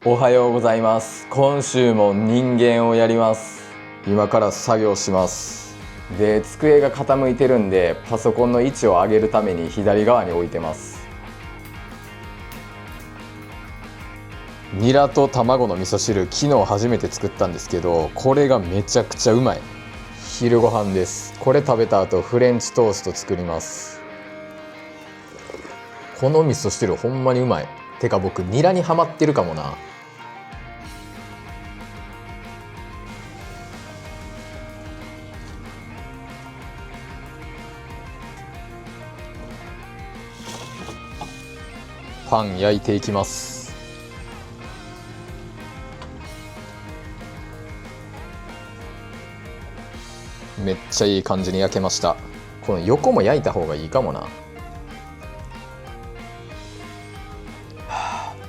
おはようございます。今週も人間をやります。今から作業します。で、机が傾いてるんでパソコンの位置を上げるために左側に置いてます。ニラと卵の味噌汁、昨日初めて作ったんですけど、これがめちゃくちゃうまい。昼ご飯です。これ食べた後フレンチトースト作ります。この味噌汁ほんまにうまい。てか僕ニラにハマってるかもな。パン焼いていきます。めっちゃいい感じに焼けました。この横も焼いた方がいいかもな。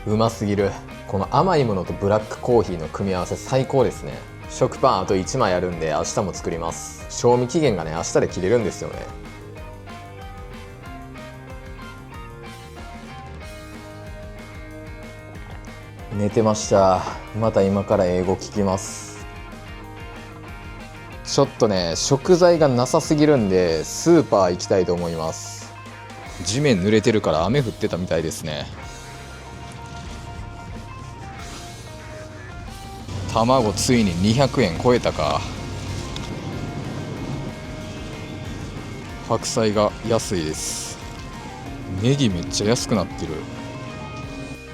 うますぎる。この甘いものとブラックコーヒーの組み合わせ最高ですね。食パンあと1枚あるんで明日も作ります。賞味期限がね明日で切れるんですよね。寝てました。また今から英語聞きます。ちょっとね食材がなさすぎるんでスーパー行きたいと思います。地面濡れてるから雨降ってたみたいですね。卵ついに200円超えたか。白菜が安いです。ネギめっちゃ安くなってる。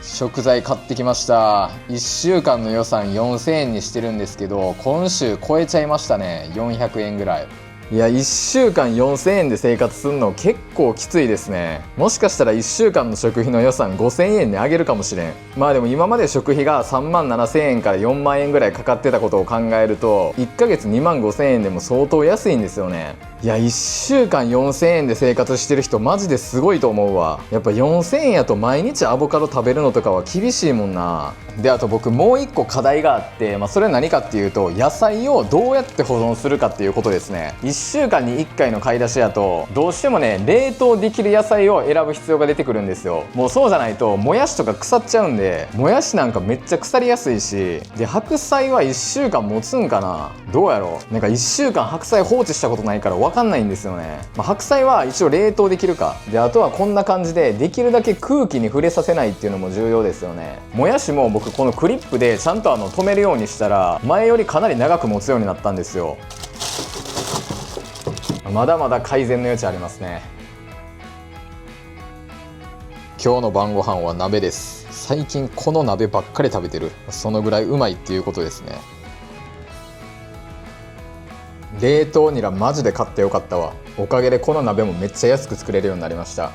食材買ってきました。1週間の予算4000円にしてるんですけど、今週超えちゃいましたね。400円ぐらい。いや、1週間4000円で生活するの結構きついですね。もしかしたら1週間の食費の予算5000円に上げるかもしれん。まあでも今まで食費が3万7000円から4万円ぐらいかかってたことを考えると、1ヶ月2万5000円でも相当安いんですよね。いや、1週間4000円で生活してる人マジですごいと思うわ。やっぱ4000円やと毎日アボカド食べるのとかは厳しいもんな。で、あと僕もう一個課題があって、それは何かっていうと、野菜をどうやって保存するかっていうことですね。1週間に1回の買い出しやとどうしてもね冷凍できる野菜を選ぶ必要が出てくるんですよ。もうそうじゃないともやしとか腐っちゃうんで、もやしなんかめっちゃ腐りやすいし、で白菜は1週間持つんかな。どうやろう。なんか1週間白菜放置したことないから分かんないんですよね。白菜は一応冷凍できるかで、あとはこんな感じでできるだけ空気に触れさせないっていうのも重要ですよね。もやしも僕このクリップでちゃんと止めるようにしたら前よりかなり長く持つようになったんですよ。まだまだ改善の余地ありますね。今日の晩ご飯は鍋です。最近この鍋ばっかり食べてる。そのぐらいうまいっていうことですね。冷凍ニラマジで買ってよかったわ。おかげでこの鍋もめっちゃ安く作れるようになりました。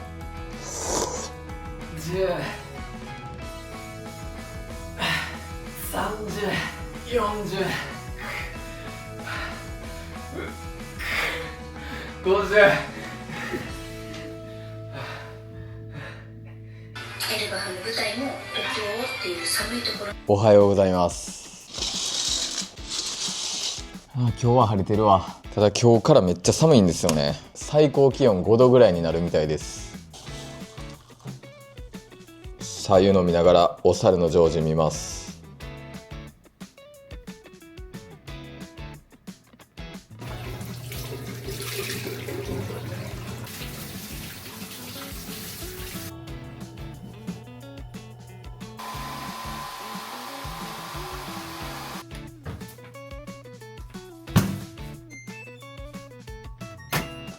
10、30、40、50。エルバフの舞台も北欧っていう寒いところ。おはようございます。今日は晴れてるわ。ただ今日からめっちゃ寒いんですよね。最高気温5度ぐらいになるみたいです。白湯飲みながらお猿のジョージ見ます。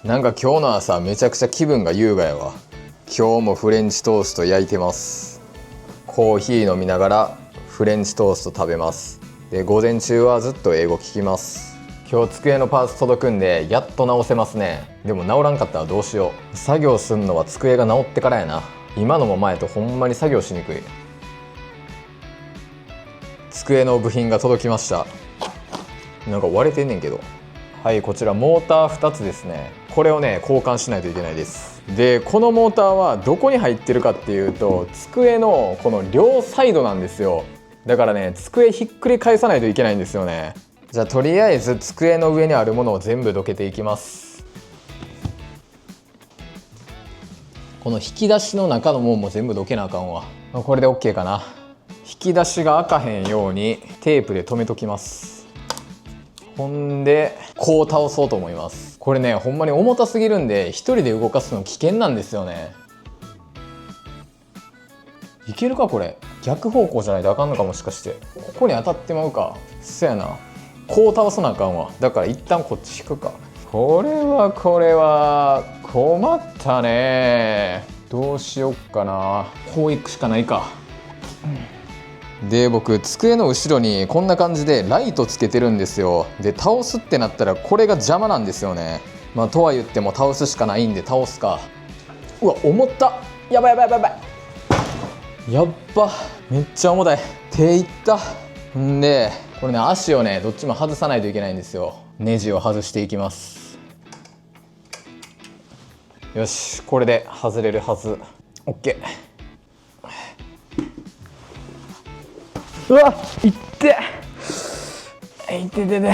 なんか今日の朝めちゃくちゃ気分が優雅やわ。今日もフレンチトースト焼いてます。コーヒー飲みながらフレンチトースト食べます。で、午前中はずっと英語聞きます。今日机のパーツ届くんでやっと直せますね。でも直らんかったらどうしよう。作業すんのは机が直ってからやな。今のままやとほんまに作業しにくい。机の部品が届きました。なんか割れてんねんけど。はい、こちらモーター2つですね。これをね交換しないといけないです。で、このモーターはどこに入ってるかっていうと、机のこの両サイドなんですよ。だからね机ひっくり返さないといけないんですよね。じゃあとりあえず机の上にあるものを全部どけていきます。この引き出しの中のもんも全部どけなあかんわ。これで OK かな。引き出しが開かへんようにテープで留めときます。ほんでこう倒そうと思います。これねほんまに重たすぎるんで一人で動かすの危険なんですよね。いけるかこれ。逆方向じゃないとあかんのか、もしかしてここに当たってまうか。そやな、こう倒さなあかんわ。だから一旦こっち引くか。これは困ったね。どうしよっかな。こういくしかないか。で僕机の後ろにこんな感じでライトつけてるんですよ。で倒すってなったらこれが邪魔なんですよね。まあとは言っても倒すしかないんで倒すか。うわ重った。やばいやばいやばいやっば、めっちゃ重たい。手いった。んでこれね足をねどっちも外さないといけないんですよ。ネジを外していきます。よし、これで外れるはず。 OK。 うわっいっていっててて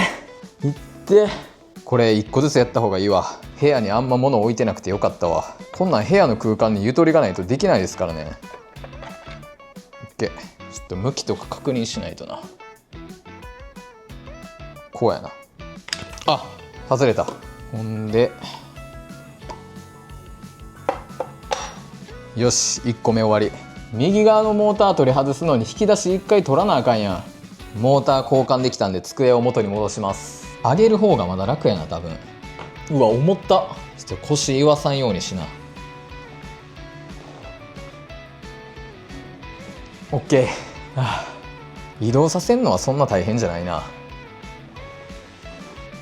いって。これ1個ずつやった方がいいわ。部屋にあんま物置いてなくてよかったわ。こんなん部屋の空間にゆとりがないとできないですからね。 OK。 ちょっと向きとか確認しないとな。こうやな。あ、外れた。ほんでよし、1個目終わり。右側のモーター取り外すのに引き出し1回取らなあかんやん。モーター交換できたんで机を元に戻します。上げる方がまだ楽やな多分。うわ重った。ちょっと腰言わさんようにしな。 OK。 移動させんのはそんな大変じゃないな。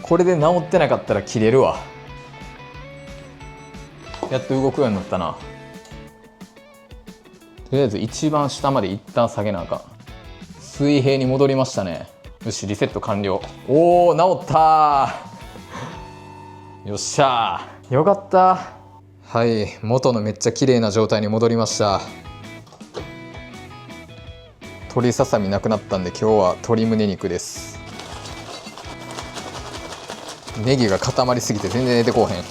これで治ってなかったら切れるわ。やっと動くようになったな。とりあえず一番下まで一旦下げなあかん。水平に戻りましたね。よし、リセット完了。おー、治ったー。よっしゃー、よかった。はい、元のめっちゃ綺麗な状態に戻りました。鶏ささみなくなったんで今日は鶏胸肉です。ネギが固まりすぎて全然出てこうへん。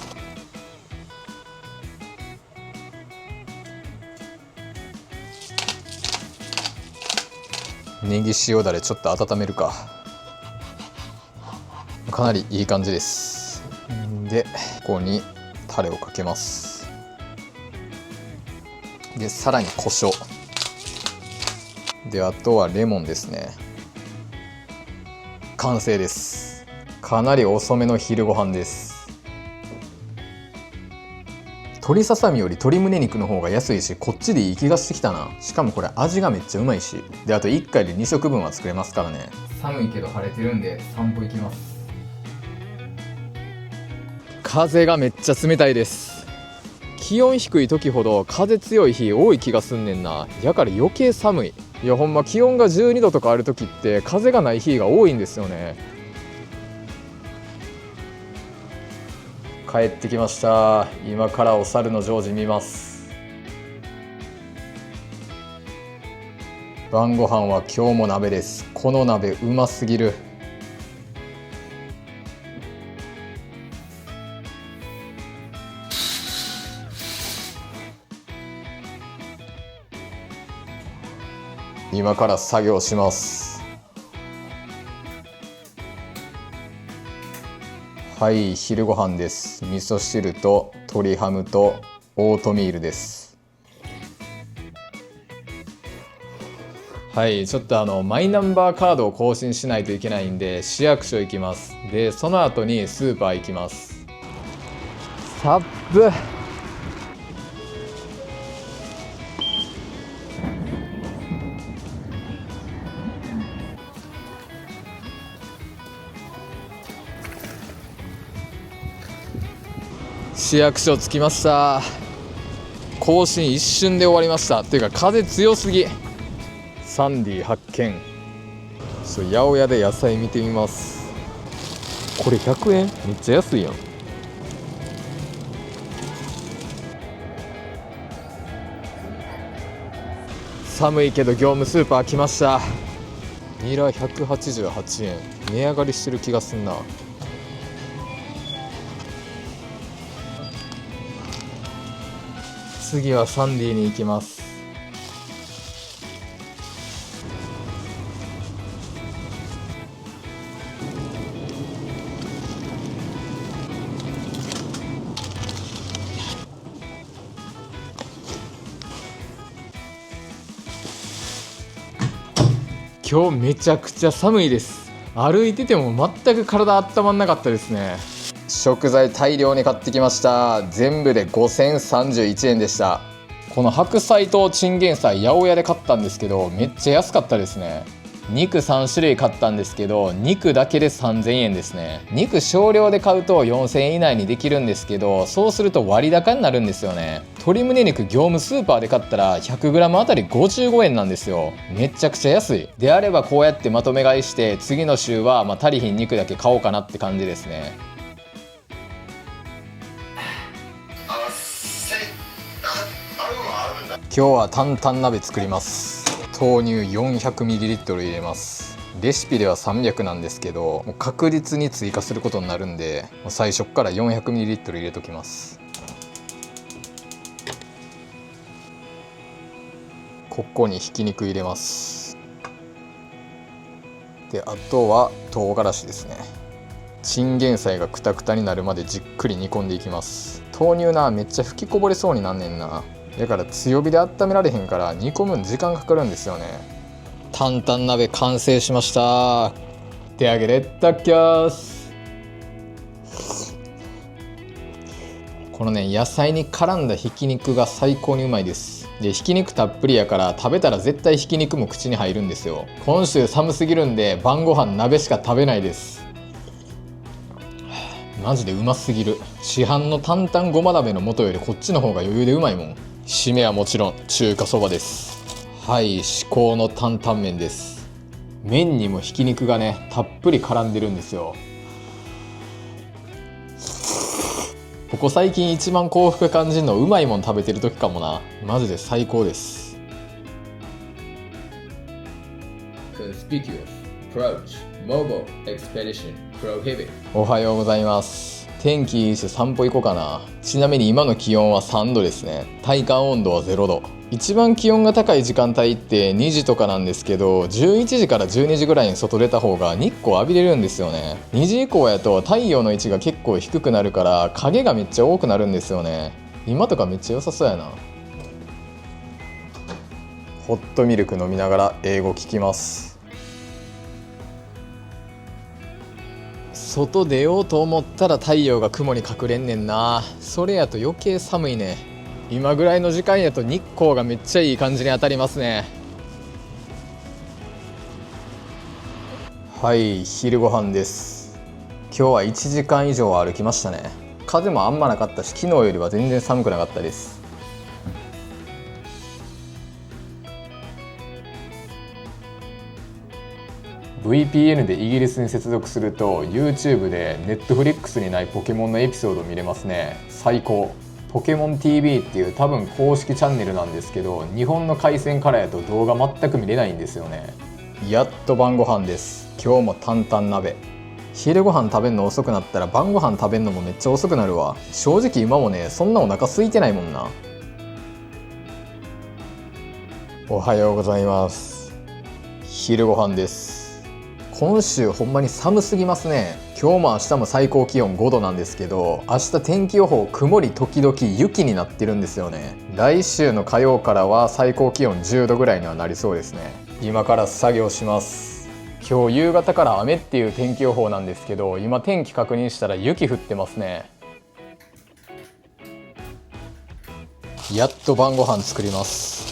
ネギ塩だれちょっと温めるか。かなりいい感じです。でここにタレをかけます。でさらに胡椒で、あとはレモンですね。完成です。かなり遅めの昼ご飯です。鶏ささみより鶏胸肉の方が安いし、こっちでいい気がしてきたな。しかもこれ味がめっちゃうまいし、であと1回で2食分は作れますからね。寒いけど晴れてるんで散歩行きます。風がめっちゃ冷たいです。気温低い時ほど風強い日多い気がすんねんな。やから余計寒い。いやほんま気温が12度とかある時って風がない日が多いんですよね。帰ってきました。今からお猿のジョージ見ます。晩ご飯は今日も鍋です。この鍋うますぎる。今から作業します。はい、昼ご飯です。味噌汁と鶏ハムとオートミールです。はい、ちょっとマイナンバーカードを更新しないといけないんで市役所行きます。でその後にスーパー行きます。サップ。市役所着きました。更新一瞬で終わりました。っていうか風強すぎ。サンディ発見。八百屋で野菜見てみます。これ100円、めっちゃ安いやん。寒いけど業務スーパー来ました。ニラ188円。値上がりしてる気がすんな。次はサンディに行きます。今日めちゃくちゃ寒いです。歩いてても全く体温まんなかったですね。食材大量に買ってきました。全部で5031円でした。この白菜とチンゲン菜八百屋で買ったんですけど、めっちゃ安かったですね。肉3種類買ったんですけど、肉だけで3000円ですね。肉少量で買うと4000円以内にできるんですけど、そうすると割高になるんですよね。鶏胸肉業務スーパーで買ったら 100g あたり55円なんですよ。めちゃくちゃ安い。であればこうやってまとめ買いして、次の週は足りひん肉だけ買おうかなって感じですね。今日は担々鍋作ります。豆乳 400ml 入れます。レシピでは300なんですけど、もう確実に追加することになるんで、もう最初から 400ml 入れときます。ここにひき肉入れます。で、あとは唐辛子ですね。チンゲン菜がクタクタになるまでじっくり煮込んでいきます。豆乳な、めっちゃ吹きこぼれそうになんねんな。だから強火で温められへんから煮込むん時間かかるんですよね。担々鍋完成しました。手上げレッタッキャース。このね、野菜に絡んだひき肉が最高にうまいです。で、ひき肉たっぷりやから食べたら絶対ひき肉も口に入るんですよ。今週寒すぎるんで晩ご飯鍋しか食べないです。マジでうますぎる。市販の担々ごま鍋の素よりこっちの方が余裕でうまいもん。締めはもちろん中華そばです。はい、至高の担々麺です。麺にもひき肉がねたっぷり絡んでるんですよ。ここ最近一番幸福感じるのうまいもん食べてる時かもな。マジで最高です。 Conspicuous Approach Mobile Expedition Prohibit。 おはようございます。天気いいし散歩行こうかな。ちなみに今の気温は3度ですね。体感温度は0度。一番気温が高い時間帯って2時とかなんですけど、11時から12時ぐらいに外出た方が日光浴びれるんですよね。2時以降やと太陽の位置が結構低くなるから影がめっちゃ多くなるんですよね。今とかめっちゃ良さそうやな。ホットミルク飲みながら英語聞きます。外出ようと思ったら太陽が雲に隠れんねんな。それやと余計寒いね。今ぐらいの時間やと日光がめっちゃいい感じに当たりますね。はい、昼ご飯です。今日は1時間以上歩きましたね。風もあんまなかったし、昨日よりは全然寒くなかったです。VPN でイギリスに接続すると YouTube で Netflix にないポケモンのエピソード見れますね。最高。ポケモン TV っていう多分公式チャンネルなんですけど、日本の回線からやと動画全く見れないんですよね。やっと晩ご飯です。今日も担々鍋。昼ご飯食べるの遅くなったら晩ご飯食べるのもめっちゃ遅くなるわ。正直今もね、そんなお腹空いてないもんな。おはようございます。昼ご飯です。今週ほんまに寒すぎますね。今日も明日も最高気温5度なんですけど、明日天気予報曇り時々雪になってるんですよね。来週の火曜からは最高気温10度ぐらいにはなりそうですね。今から作業します。今日夕方から雨っていう天気予報なんですけど、今天気確認したら雪降ってますね。やっと晩ご飯作ります。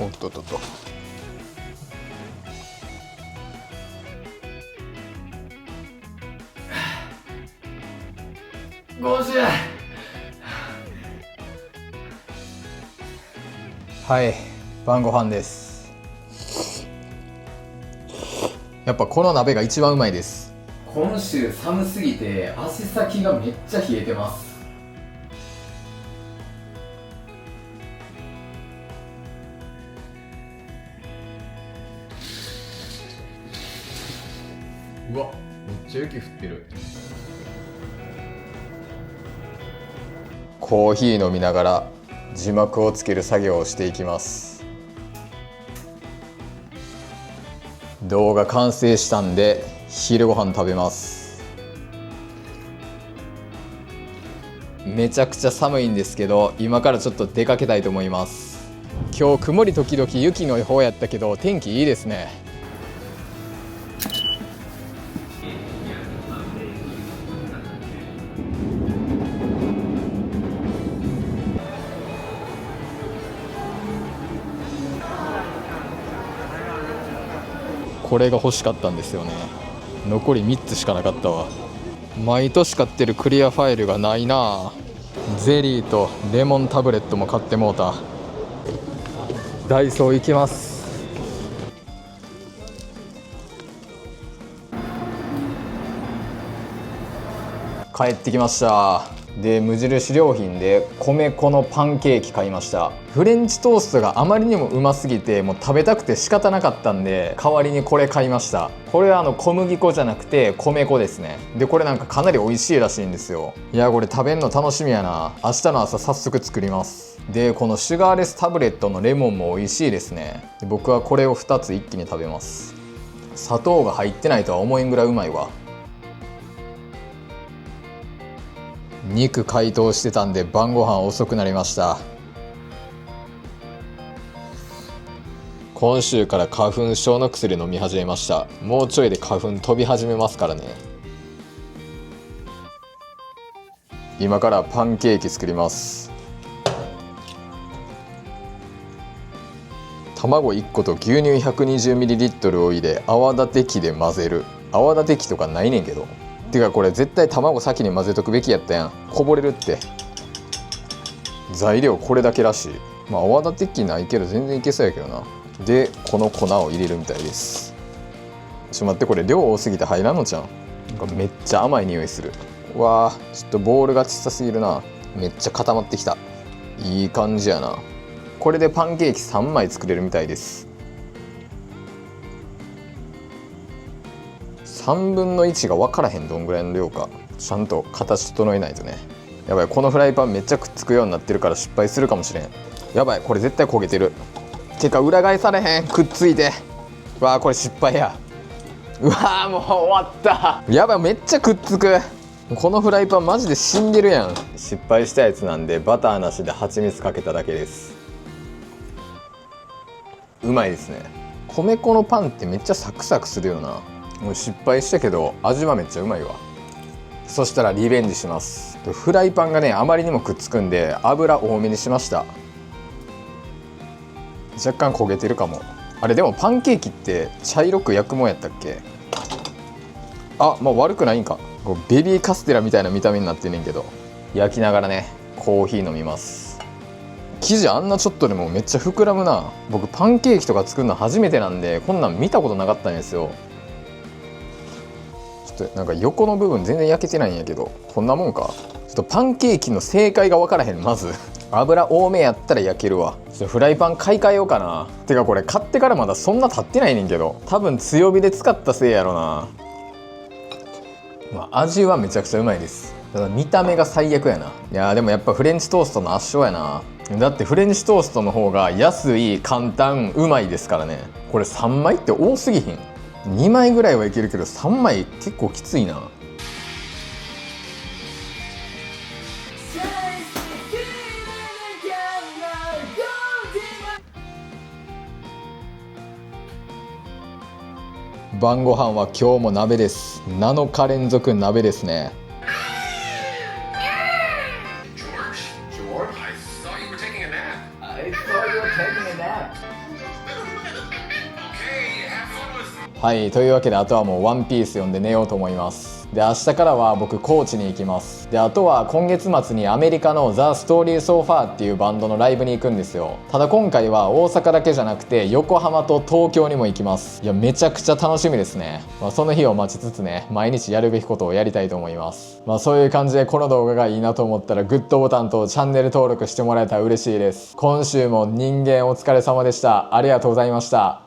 おっとっとっと。50。はい、晩ご飯です。やっぱこの鍋が一番うまいです。今週寒すぎて足先がめっちゃ冷えてます。うわ、めっちゃ雪降ってる。コーヒー飲みながら字幕をつける作業をしていきます。動画完成したんで昼ご飯食べます。めちゃくちゃ寒いんですけど、今からちょっと出かけたいと思います。今日曇り時々雪の予報やったけど天気いいですね。これが欲しかったんですよね。残り3つしかなかったわ。毎年買ってるクリアファイルがないな。ゼリーとレモンタブレットも買ってもうた。ダイソー行きます。帰ってきました。で、無印良品で米粉のパンケーキ買いました。フレンチトーストがあまりにもうますぎてもう食べたくて仕方なかったんで、代わりにこれ買いました。これは小麦粉じゃなくて米粉ですね。でこれなんかかなり美味しいらしいんですよ。いやこれ食べんの楽しみやな。明日の朝早速作ります。でこのシュガーレスタブレットのレモンも美味しいですね。で僕はこれを2つ一気に食べます。砂糖が入ってないとは思えんぐらいうまいわ。肉解凍してたんで晩ご飯遅くなりました。今週から花粉症の薬飲み始めました。もうちょいで花粉飛び始めますからね。今からパンケーキ作ります。卵1個と牛乳 120ml を入れ泡立て器で混ぜる。泡立て器とかないねんけど。てかこれ絶対卵先に混ぜとくべきやったやん。こぼれるって。材料これだけらしい。まあ泡立て器ないけど全然いけそうやけどな。でこの粉を入れるみたいです。待って、これ量多すぎて入らんのじゃん。なんかめっちゃ甘い匂いする。うわー、ちょっとボールが小さすぎるな。めっちゃ固まってきた。いい感じやな。これでパンケーキ3枚作れるみたいです。3分の1が分からへんどんぐらいの量か。ちゃんと形整えないとね。やばい、このフライパンめっちゃくっつくようになってるから失敗するかもしれん。やばい、これ絶対焦げてる。てか裏返されへん、くっついて。うわー、これ失敗や。うわー、もう終わった。やばい、めっちゃくっつく。このフライパンマジで死んでるやん。失敗したやつなんでバターなしで蜂蜜かけただけです。うまいですね。米粉のパンってめっちゃサクサクするよな。もう失敗したけど味はめっちゃうまいわ。そしたらリベンジします。フライパンがねあまりにもくっつくんで油多めにしました。若干焦げてるかも。あれでもパンケーキって茶色く焼くもんやったっけ。あ、まあ悪くないんか。こうベビーカステラみたいな見た目になってんねんけど、焼きながらねコーヒー飲みます。生地あんなちょっとでもめっちゃ膨らむな。僕パンケーキとか作るの初めてなんでこんなん見たことなかったんですよ。ちょっとなんか横の部分全然焼けてないんやけど、こんなもんか。ちょっとパンケーキの正解が分からへん。まず油多めやったら焼けるわ。ちょっとフライパン買い替えようかな。てかこれ買ってからまだそんな経ってないねんけど、多分強火で使ったせいやろな。まあ味はめちゃくちゃうまいです。ただ見た目が最悪やな。いやでもやっぱフレンチトーストの圧勝やな。だってフレンチトーストの方が安い、簡単、うまいですからね。これ3枚って多すぎひん？2枚ぐらいはいけるけど3枚結構きついな。晩ご飯は今日も鍋です。7日連続鍋ですね。はい、というわけであとはもうワンピース読んで寝ようと思います。で明日からは僕高知に行きます。であとは今月末にアメリカのザ・ストーリー・ソーファーっていうバンドのライブに行くんですよ。ただ今回は大阪だけじゃなくて横浜と東京にも行きます。いやめちゃくちゃ楽しみですね。その日を待ちつつね、毎日やるべきことをやりたいと思います。そういう感じでこの動画がいいなと思ったらグッドボタンとチャンネル登録してもらえたら嬉しいです。今週も人間お疲れ様でした。ありがとうございました。